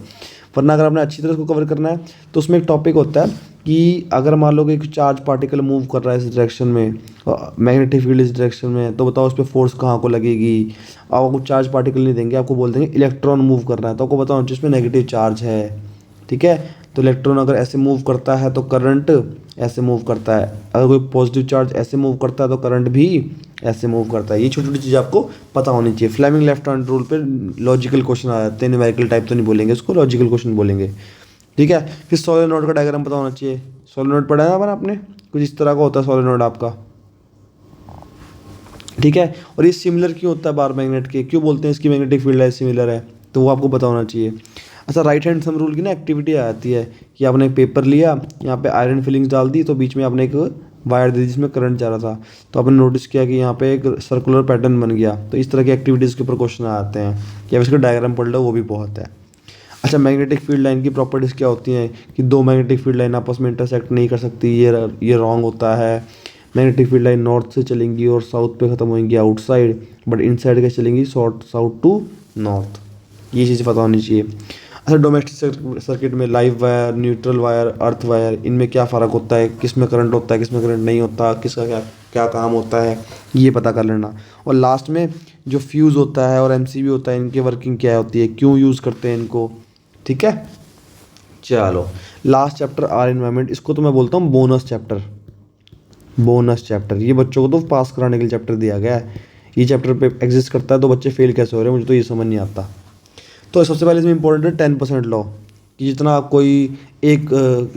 वरना अगर आपने अच्छी तरह इसको कवर करना है तो उसमें एक टॉपिक होता है कि अगर मान लो कि एक चार्ज पार्टिकल मूव कर रहा है इस डायरेक्शन में, मैग्नेटिक फील्ड इस डायरेक्शन में, तो बताओ उस पर फोर्स कहाँ को लगेगी। आपको चार्ज पार्टिकल नहीं देंगे, आपको बोल देंगे इलेक्ट्रॉन मूव कर रहा है, तो आपको बताओ जिसमें नेगेटिव चार्ज है। ठीक है, तो इलेक्ट्रॉन अगर ऐसे मूव करता है तो करंट ऐसे मूव करता है, अगर कोई पॉजिटिव चार्ज ऐसे मूव करता है तो करंट भी ऐसे मूव करता है। ये छोटी छोटी चीज़ आपको पता होनी चाहिए। फ्लेमिंग लेफ्ट हैंड रूल पे लॉजिकल क्वेश्चन आ जाते हैं, न्यूमेरिकल टाइप तो नहीं बोलेंगे उसको, लॉजिकल क्वेश्चन बोलेंगे। ठीक है, फिर सोलेनोइड का डायग्राम पता होना चाहिए। सोलेनोइड पढ़ा है ना आपने, कुछ इस तरह का होता है सोलेनोइड आपका। ठीक है, और ये सिमिलर क्यों होता है बार मैग्नेट के, क्यों बोलते हैं इसकी मैग्नेटिक फील्ड है सिमिलर है, तो वो आपको पता होना चाहिए। अच्छा, राइट हैंड थंब रूल की ना एक्टिविटी आ जाती है कि आपने एक पेपर लिया, यहाँ पे आयरन फिलिंग्स डाल दी, तो बीच में आपने एक वायर दे दी जिसमें करंट जा रहा था, तो आपने नोटिस किया कि यहाँ पे एक सर्कुलर पैटर्न बन गया। तो इस तरह की एक्टिविटीज़ के ऊपर क्वेश्चन आते हैं, कि अब इसका डायग्राम पढ़ लो, वो भी बहुत है। अच्छा, मैग्नेटिक फील्ड लाइन की प्रॉपर्टीज़ क्या होती हैं कि दो मैग्नेटिक फील्ड लाइन आपस में इंटरसेक्ट नहीं कर सकती, ये रॉन्ग होता है। मैग्नेटिक फील्ड लाइन नॉर्थ से चलेंगी और साउथ पे ख़त्म होंगी आउटसाइड, बट इनसाइड कैसे चलेंगी, साउथ टू नॉर्थ। ये चीज़ पता होनी चाहिए। अच्छा, डोमेस्टिक सर्किट में live wire, neutral wire, earth wire, इनमें क्या फ़र्क होता है, किस में करंट होता है, किस में करंट नहीं होता, किसका क्या क्या काम होता है, ये पता कर लेना। और लास्ट में जो फ्यूज़ होता है और एमसीबी होता है, इनकी वर्किंग क्या होती है, क्यों यूज़ करते हैं इनको। ठीक है, चलो, लास्ट चैप्टर आर एनवायरनमेंट, इसको तो मैं बोलता हूँ बोनस चैप्टर। बोनस चैप्टर, ये बच्चों को तो पास कराने के लिए चैप्टर दिया गया है। ये चैप्टर पे एग्जिस्ट करता है तो बच्चे फेल कैसे हो रहे हैं, मुझे तो ये समझ नहीं आता। तो सबसे पहले इसमें इंपॉर्टेंट है 10% लॉ, कि जितना कोई एक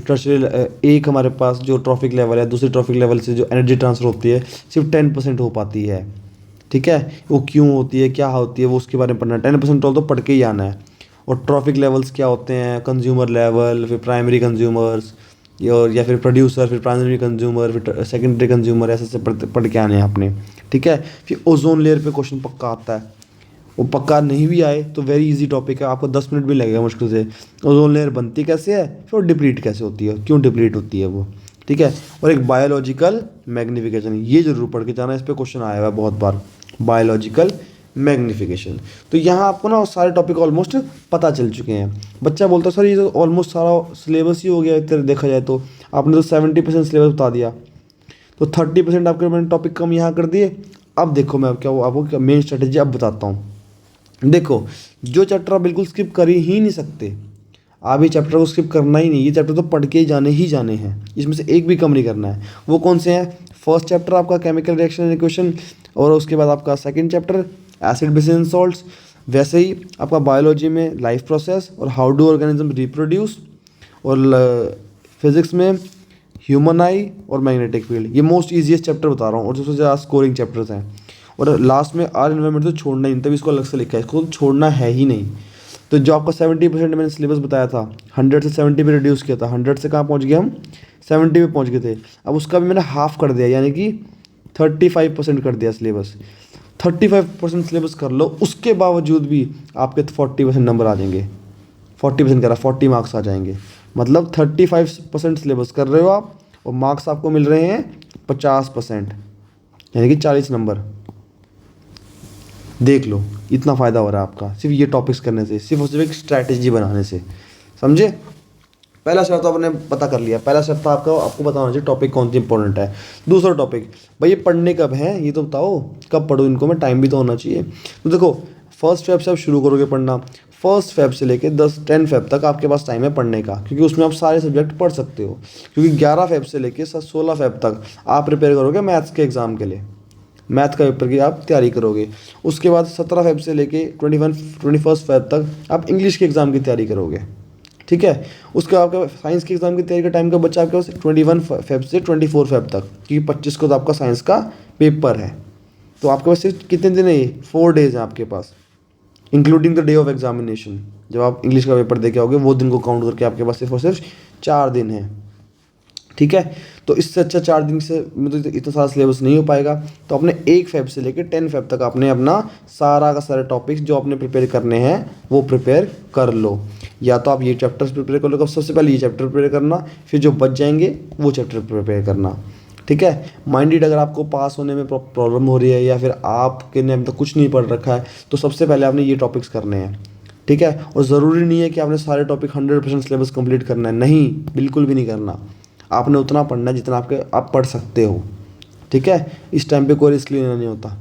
टर्शियल एक हमारे पास जो ट्रॉफिक लेवल है, दूसरे ट्रॉफिक लेवल से जो एनर्जी ट्रांसफर होती है सिर्फ 10% हो पाती है। ठीक है, वो क्यों होती है, क्या होती है, वो उसके बारे में पढ़ना है। 10% लॉ तो पढ़ के ही आना है। और ट्रॉफिक लेवल्स क्या होते हैं, कंज्यूमर लेवल, फिर प्राइमरी कंज्यूमर्स, और या फिर प्रोड्यूसर, फिर प्राइमरी कंज्यूमर, फिर सेकेंडरी कंज्यूमर, ऐसे ऐसे पढ़ के आने हैं आपने। ठीक है, फिर ओजोन लेयर पे क्वेश्चन पक्का आता है, वो पक्का नहीं भी आए तो वेरी इजी टॉपिक है, आपको 10 मिनट भी लगेगा मुश्किल से। ओजोन लेयर बनती कैसे है, फिर डिप्लीट कैसे होती है, क्यों डिप्लीट होती है वो। ठीक है, और एक बायोलॉजिकल मैग्निफिकेशन, ये जरूर पढ़ के जाना, इस पर क्वेश्चन आया हुआ है बहुत बार, बायोलॉजिकल मैग्निफिकेशन। तो यहाँ आपको ना सारे टॉपिक ऑलमोस्ट पता चल चुके हैं। बच्चा बोलता है सर ये तो ऑलमोस्ट सारा सिलेबस ही हो गया एक तरह देखा जाए तो, आपने तो 70% सिलेबस बता दिया, तो 30% आपके मैंने टॉपिक कम यहाँ कर दिए। अब देखो मैं क्या आपको मेन स्ट्रेटेजी अब बताता हूँ। देखो, जो चैप्टर आप बिल्कुल स्किप कर ही नहीं सकते, आप ये चैप्टर को स्किप करना ही नहीं, ये चैप्टर तो पढ़ के ही जाने हैं, इसमें से एक भी कम नहीं करना है। वो कौन से हैं, फर्स्ट चैप्टर आपका केमिकल रिएक्शन एंड इक्वेशन, और उसके बाद आपका second chapter acid basis and salts. वैसे ही आपका बायोलॉजी में लाइफ प्रोसेस और हाउ डू ऑर्गेनिज्म रिप्रोड्यूस, और फिजिक्स में ह्यूमन आई और मैग्नेटिक फील्ड। ये मोस्ट ईजीएस्ट चैप्टर बता रहा हूँ और सबसे ज़्यादा स्कोरिंग चैप्टर्स हैं। और लास्ट में आर एनवायरनमेंट तो छोड़ना ही नहीं, तभी इसको अलग से लिखा है, इसको तो छोड़ना है ही नहीं। तो जो आपका 70% मैंने सिलेबस बताया था, 100 से 70 पे रिड्यूस किया था, 100 से कहाँ पहुँच गए हम, 70 पे पहुँच गए थे। अब उसका भी मैंने हाफ कर दिया, यानी कि 35% कर दिया सिलेबस। 35% सिलेबस कर लो, उसके बावजूद भी आपके 40% नंबर आ जाएंगे। 40% करा, 40 मार्क्स आ जाएंगे। मतलब 35% सिलेबस कर रहे हो आप, और मार्क्स आपको मिल रहे हैं 50%, यानी कि 40 नंबर। देख लो, इतना फ़ायदा हो रहा है आपका सिर्फ ये टॉपिक्स करने से, सिर्फ और सिर्फ एक स्ट्रैटेजी बनाने से, समझे। पहला शर्त तो आपने पता कर लिया, पहला शर्त था आपको पता होना चाहिए टॉपिक कौन सी इंपॉर्टेंट है। दूसरा टॉपिक, भाई ये पढ़ने कब है ये तो बताओ, कब पढ़ो इनको, मैं टाइम भी तो होना चाहिए। तो देखो 1 फेब से आप शुरू करोगे पढ़ना, 1 फेब से लेके 10 फेब तक आपके पास टाइम है पढ़ने का, क्योंकि उसमें आप सारे सब्जेक्ट पढ़ सकते हो। क्योंकि 11 फेब से लेके 16 फेब तक आप प्रिपेयर करोगे मैथ्स के एग्ज़ाम के लिए, मैथ का पेपर की आप तैयारी करोगे। उसके बाद 17 फेब से लेके 21 फेब तक आप इंग्लिश के एग्ज़ाम की तैयारी करोगे, ठीक है। उसके बाद आपका साइंस के एग्ज़ाम की तैयारी का टाइम कब बचा आपके पास, 21 फेब से 24 फेब तक, क्योंकि 25 को तो आपका साइंस का पेपर है। तो आपके पास सिर्फ कितने दिन है, ये 4 डेज़ हैं आपके पास, including the day of examination. जब आप इंग्लिश का पेपर दे के आओगे वो दिन को काउंट करके आपके पास सिर्फ और सिर्फ 4 दिन है, ठीक है। तो इससे अच्छा 4 दिन से मतलब तो इतना सारा सिलेबस नहीं हो पाएगा। तो अपने 1 फेब से लेकर 10 फेब तक आपने अपना सारा का सारे टॉपिक्स जो आपने प्रिपेयर करने हैं वो प्रिपेयर कर लो। या तो आप ये चैप्टर्स प्रिपेयर कर लो, सबसे पहले ये चैप्टर प्रिपेयर करना, फिर जो बच जाएंगे वो चैप्टर प्रिपेयर करना, ठीक है। माइंडेड अगर आपको पास होने में प्रॉब्लम हो रही है या फिर आपके ने अभी तक कुछ नहीं पढ़ रखा है, तो सबसे पहले आपने ये टॉपिक्स करने हैं, ठीक है। और ज़रूरी नहीं है कि आपने सारे टॉपिक 100% सिलेबस कंप्लीट करना है, नहीं, बिल्कुल भी नहीं करना। आपने उतना पढ़ना है जितना आप पढ़ सकते हो, ठीक है। इस टाइम पे कोई रिस्क लेना नहीं होता।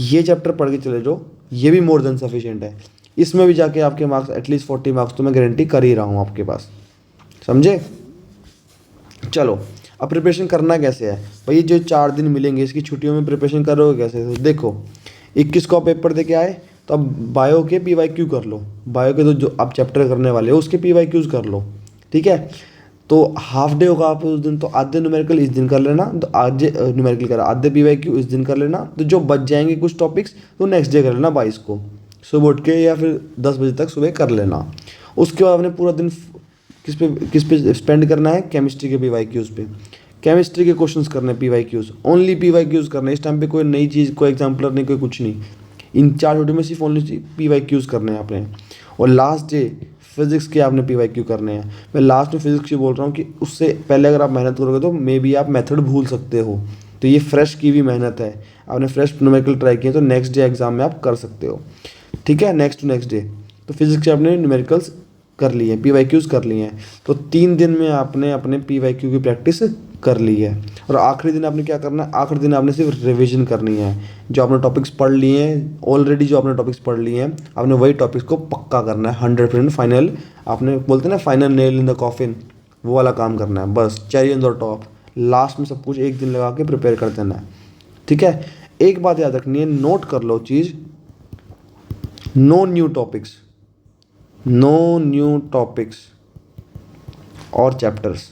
ये चैप्टर पढ़ के चले जाओ, ये भी मोर देन सफिशिएंट है। इसमें भी जाके आपके मार्क्स एटलीस्ट 40 मार्क्स तो मैं गारंटी कर ही रहा हूँ आपके पास, समझे। चलो अब प्रिपरेशन करना कैसे है भाई, ये जो 4 दिन मिलेंगे इसकी छुट्टियों में प्रिपरेशन करोगे कैसे। तो देखो 21 को आप पेपर दे के आए तो अब बायो के PYQ कर लो, बायो के तो जो आप चैप्टर करने वाले हो उसके PYQs कर लो, ठीक है। तो हाफ डे होगा आप उस दिन, तो आधे न्यूमेरिकल इस दिन कर लेना, तो आधे न्यूमेरिकल कर आधे PYQ इस दिन कर लेना। तो जो बच जाएंगे कुछ टॉपिक्स तो नेक्स्ट डे कर लेना 22 को सुबह उठ के, या फिर 10 बजे तक सुबह कर लेना। उसके बाद आपने पूरा दिन किस पे स्पेंड करना है, केमिस्ट्री के PYQs पे, केमिस्ट्री के क्वेश्चंस करने PYQs, ओनली PYQs करने। इस टाइम पे कोई नई चीज़, कोई एग्जाम्पलर नहीं, कोई कुछ नहीं, इन 4 छुट्टी में सिर्फ ओनली PYQs करने हैं आपने। और लास्ट डे फिजिक्स के आपने PYQ करने हैं। मैं लास्ट में फिजिक्स की बोल रहा हूँ कि उससे पहले अगर आप मेहनत करोगे तो मे बी आप मेथड भूल सकते हो। तो ये फ्रेश की भी मेहनत है, आपने फ्रेश न्यूमेरिकल ट्राई किया तो नेक्स्ट डे एग्जाम में आप कर सकते हो, ठीक है। नेक्स्ट डे तो फिजिक्स के आपने न्यूमेरिकल्स कर लिए, PYQs कर लिए हैं। तो 3 दिन में आपने अपने PYQ की प्रैक्टिस कर ली है। और आखिरी दिन आपने क्या करना है, आखिरी दिन आपने सिर्फ रिवीजन करनी है। जो आपने टॉपिक्स पढ़ लिए हैं ऑलरेडी, जो आपने टॉपिक्स पढ़ लिए हैं आपने वही टॉपिक्स को पक्का करना है 100% फाइनल। आपने बोलते हैं ना final nail in the coffin, वो वाला काम करना है बस, cherry on the top. Last में सब कुछ एक दिन लगा के प्रिपेयर कर देना है, ठीक है। एक बात याद रखनी है, नोट कर लो चीज़, no new topics, no new topics और चैप्टर्स,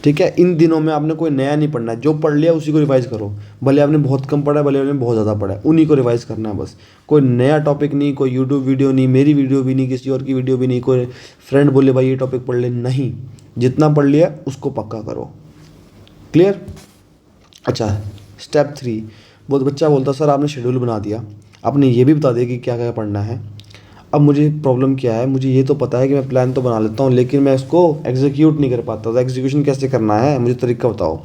ठीक है। इन दिनों में आपने कोई नया नहीं पढ़ना है, जो पढ़ लिया उसी को रिवाइज करो। भले आपने बहुत कम पढ़ा है, भले आपने बहुत ज़्यादा पढ़ा है, उन्हीं को रिवाइज करना है बस। कोई नया टॉपिक नहीं, कोई यूट्यूब वीडियो नहीं, मेरी वीडियो भी नहीं, किसी और की वीडियो भी नहीं, कोई फ्रेंड बोले भाई ये टॉपिक पढ़ ले, नहीं। जितना पढ़ लिया उसको पक्का करो, क्लियर। अच्छा स्टेप 3, बहुत बच्चा बोलता सर आपने शेड्यूल बना दिया, आपने ये भी बता दिया कि क्या क्या पढ़ना है, अब मुझे प्रॉब्लम क्या है, मुझे ये तो पता है कि मैं प्लान तो बना लेता हूँ लेकिन मैं इसको एग्जीक्यूट नहीं कर पाता। तो एग्जीक्यूशन कैसे करना है मुझे तरीका बताओ।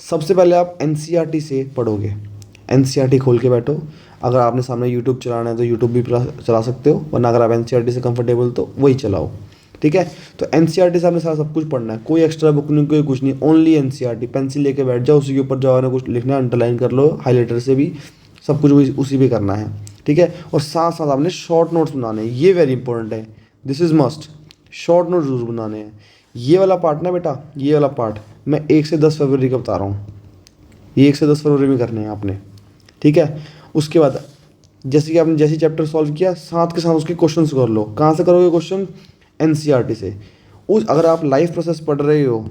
सबसे पहले आप NCERT से पढ़ोगे, NCERT खोल के बैठो। अगर आपने सामने यूट्यूब चलाना है तो यूट्यूब भी चला सकते हो, वरना अगर आप NCERT से कंफर्टेबल तो वही चलाओ, ठीक है। तो NCERT से आपने सारा सब कुछ पढ़ना है, कोई एक्स्ट्रा बुक नहीं, कोई कुछ नहीं, ओनली NCERT। पेंसिल लेके बैठ जाओ, उसी के ऊपर जो आपने कुछ लिखना है अंडरलाइन कर लो, हाईलाइटर से भी सब कुछ उसी पे करना है, ठीक है। और साथ साथ आपने शॉर्ट नोट्स बनाने हैं, ये वेरी इंपॉर्टेंट है, this is must. Short notes जरूर बनाने हैं। ये वाला पार्ट ना बेटा, ये वाला पार्ट मैं 1 से 10 फरवरी का बता रहा हूँ, ये 1 से 10 फरवरी में करने हैं आपने, ठीक है। उसके बाद जैसे कि आपने जैसे चैप्टर सॉल्व किया साथ के साथ उसके क्वेश्चन कर लो। कहाँ से करोगे क्वेश्चन, NCERT से। अगर आप लाइफ प्रोसेस पढ़ रहे हो,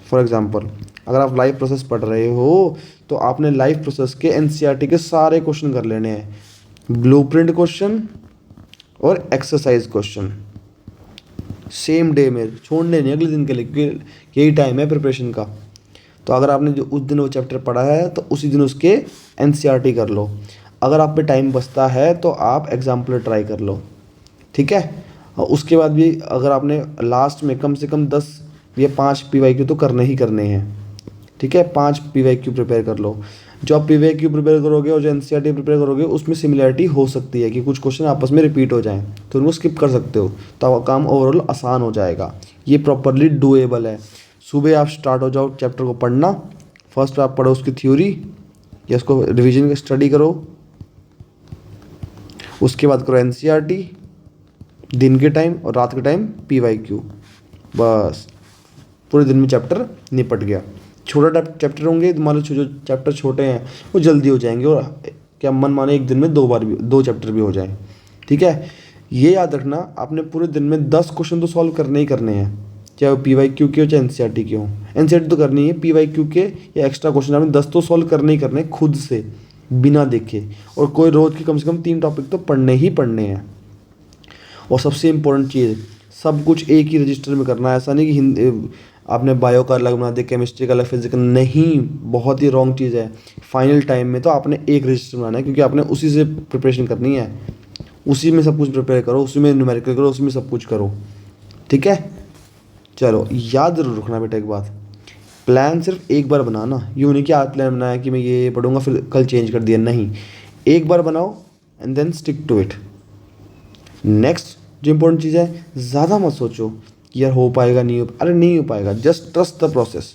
फॉर एग्जाम्पल अगर आप लाइफ प्रोसेस पढ़ रहे हो तो आपने लाइफ प्रोसेस के NCERT के सारे क्वेश्चन कर लेने हैं, ब्लूप्रिंट क्वेश्चन और एक्सरसाइज क्वेश्चन, सेम डे में, छोड़ने नहीं अगले दिन के लिए, क्योंकि यही टाइम है प्रिपरेशन का। तो अगर आपने जो उस दिन वो चैप्टर पढ़ा है तो उसी दिन उसके NCERT कर लो। अगर आप पे टाइम बचता है तो आप एग्जाम्पलर ट्राई कर लो, ठीक है। और उसके बाद भी अगर आपने लास्ट में कम से कम 10 या 5 PYQ तो करने ही करने हैं, ठीक है, 5 PYQ प्रिपेयर कर लो। जो आप PYQ प्रिपेयर करोगे और जो NCERT प्रिपेयर करोगे उसमें सिमिलरिटी हो सकती है कि कुछ क्वेश्चन आपस में रिपीट हो जाएं, तो उनको स्किप कर सकते हो, तो आपका काम ओवरऑल आसान हो जाएगा। ये प्रॉपरली डूएबल है। सुबह आप स्टार्ट हो जाओ चैप्टर को पढ़ना, फर्स्ट आप पढ़ो उसकी थ्योरी या उसको रिविजन स्टडी करो, उसके बाद करो NCERT दिन के टाइम और रात के टाइम PYQ, बस पूरे दिन में चैप्टर निपट गया। छोटा चैप्टर होंगे तो मान लो जो चैप्टर छोटे हैं वो जल्दी हो जाएंगे, और क्या मन माने एक दिन में 2 चैप्टर भी हो जाएं, ठीक है। ये याद रखना, आपने पूरे दिन में 10 क्वेश्चन तो सॉल्व करने ही करने हैं, चाहे वो PYQ के हो चाहे NCERT के हो। NCERT तो करनी है, PYQ के या एक्स्ट्रा क्वेश्चन आपने 10 तो सॉल्व करने ही करने खुद से, बिना देखे, और कोई रोज के कम से कम 3 टॉपिक तो पढ़ने ही पढ़ने हैं। और सबसे इम्पोर्टेंट चीज़, सब कुछ एक ही रजिस्टर में करना है। ऐसा नहीं कि आपने बायो का अलग बना दिया, केमिस्ट्री का अलग, फिजिकल नहीं, बहुत ही रॉन्ग चीज़ है। फाइनल टाइम में तो आपने एक रजिस्टर बनाना है, क्योंकि आपने उसी से प्रिपरेशन करनी है, उसी में सब कुछ प्रिपेयर करो, उसी में न्यूमेरिकल करो, उसी में सब कुछ करो, ठीक है। चलो याद जरूर रखना बेटा एक बात, प्लान सिर्फ एक बार बनाना, यूँ नहीं कि आज प्लान बनाया कि मैं ये पढ़ूंगा फिर कल चेंज कर दिया, नहीं, एक बार बनाओ and then stick to it. Next जो इम्पोर्टेंट चीज़ है, ज़्यादा मत सोचो कि यार हो पाएगा नहीं हो, अरे नहीं हो पाएगा, just trust the process.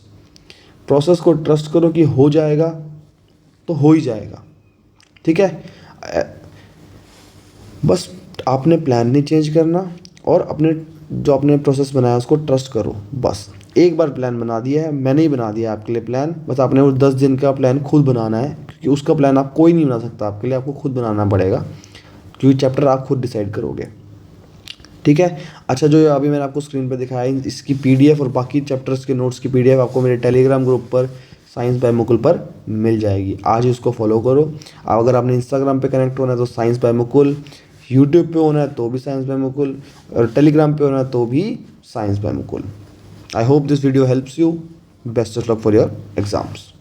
Process को ट्रस्ट करो कि हो जाएगा तो हो ही जाएगा, ठीक है। बस आपने प्लान नहीं चेंज करना, और अपने जो आपने प्रोसेस बनाया उसको ट्रस्ट करो। बस एक बार प्लान बना दिया है, मैंने ही बना दिया आपके लिए प्लान, बस आपने वो 10 दिन का प्लान खुद बनाना है, क्योंकि उसका प्लान आप कोई नहीं बना सकता आपके लिए, आपको खुद बनाना पड़ेगा, क्योंकि चैप्टर आप खुद डिसाइड करोगे, ठीक है। अच्छा, जो अभी मैंने आपको स्क्रीन पर दिखाया इसकी PDF और बाकी चैप्टर्स के नोट्स की PDF आपको मेरे टेलीग्राम ग्रुप पर साइंस बाय मुकुल पर मिल जाएगी, आज ही उसको फॉलो करो। अगर आपने इंस्टाग्राम पे कनेक्ट होना है तो साइंस बाय मुकुल, यूट्यूब पे होना है तो भी साइंस बाय मुकुल, और टेलीग्राम पे होना है तो भी science by Mukul. I hope this video helps you. Best of luck for your exams.